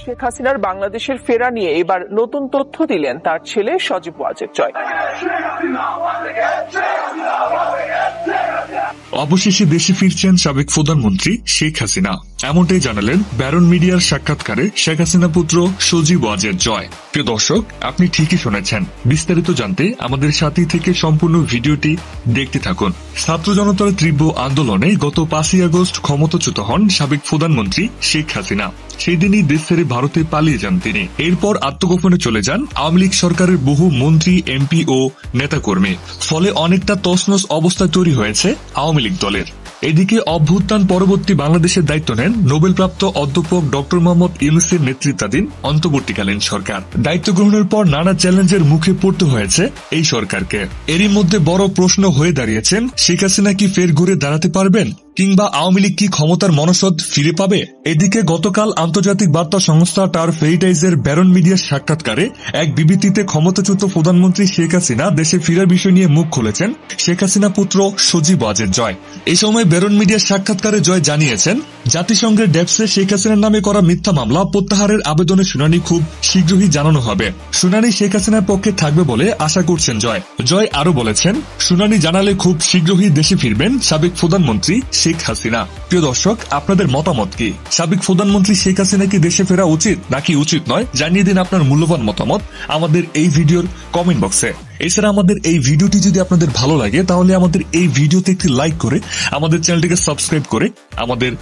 শেখ হাসিনার বাংলাদেশের ফেরা নিয়ে এবার নতুন তথ্য দিলেন তার ছেলে সজীব ওয়াজেদ জয়। অবশেষে দেশে ফিরছেন সাবেক প্রধানমন্ত্রী শেখ হাসিনা, এমনটাই জানালেন ব্যারন মিডিয়ার সাক্ষাৎকারে শেখ হাসিনা পুত্র সজীব ওয়াজেদ জয়। প্রিয় দর্শক, আপনি ঠিকই শুনেছেন। বিস্তারিত জানতে আমাদের সাথী থেকে সম্পূর্ণ ভিডিওটি দেখতে থাকুন। ছাত্র জনতার তীব্র আন্দোলনে গত 5ই আগস্ট ক্ষমতাচ্যুত হন সাবেক প্রধানমন্ত্রী শেখ হাসিনা। সেই দিনই দেশ ছেড়ে ভারতে পালিয়ে যান তিনি। এরপর আত্মগোপনে চলে যান আওয়ামী লীগ সরকারের বহু মন্ত্রী, এমপি ও নেতাকর্মী। ফলে অনেকটা তছনছ অবস্থা তৈরি হয়েছে আওয়ামী লীগ দলের। এদিকে অভ্যুত্থান পরবর্তী বাংলাদেশের দায়িত্ব নেন নোবেলপ্রাপ্ত অধ্যাপক ডক্টর মোহাম্মদ ইউনূসের নেতৃত্বাধীন অন্তর্বর্তীকালীন সরকার। দায়িত্ব গ্রহণের পর নানা চ্যালেঞ্জের মুখে পড়তে হয়েছে এই সরকারকে। এরই মধ্যে বড় প্রশ্ন হয়ে দাঁড়িয়েছেন, শেখ হাসিনা কি ফের ঘুরে দাঁড়াতে পারবেন, কিংবা আওয়ামী লীগ কি ক্ষমতার মনসদ ফিরে পাবে? এদিকে গতকাল আন্তর্জাতিক বার্তা সংস্থা টার ভেরিটাইজের ব্যারন মিডিয়ার সাক্ষাৎকারে এক বিবৃতিতে ক্ষমতাচ্যুত প্রধানমন্ত্রী শেখ হাসিনা দেশে ফেরার বিষয় নিয়ে মুখ খুলেছেন শেখ হাসিনা পুত্র সজীব ওয়াজেদ জয়। এই সময় ব্যারন মিডিয়ার সাক্ষাৎকারে জয় জানিয়েছেন, জাতিসংঘের ডেপসে শেখ হাসিনার নামে করা মিথ্যা মামলা প্রত্যাহারের আবেদনের শুনানি খুব শীঘ্রই জানানো হবে। শুনানি শেখ হাসিনার পক্ষে থাকবে বলে আশা করছেন জয়। জয় আরো বলেছেন, শুনানি জানালে খুব শীঘ্রই দেশে ফিরবেন সাবেক প্রধানমন্ত্রী শেখ হাসিনা। প্রিয় দর্শক, আপনাদের মতামত কি? সাবেক প্রধানমন্ত্রী শেখ হাসিনা কি দেশে ফেরা উচিত নাকি উচিত নয়? জানিয়ে দিন আপনার মূল্যবান মতামত আমাদের এই ভিডিওর কমেন্ট বক্সে। এছাড়া আমাদের এই ভিডিওটি যদি আপনাদের ভালো লাগে তাহলে আমাদের এই ভিডিওতে একটি লাইক করে আমাদের চ্যানেলটিকে সাবস্ক্রাইব করে আমাদের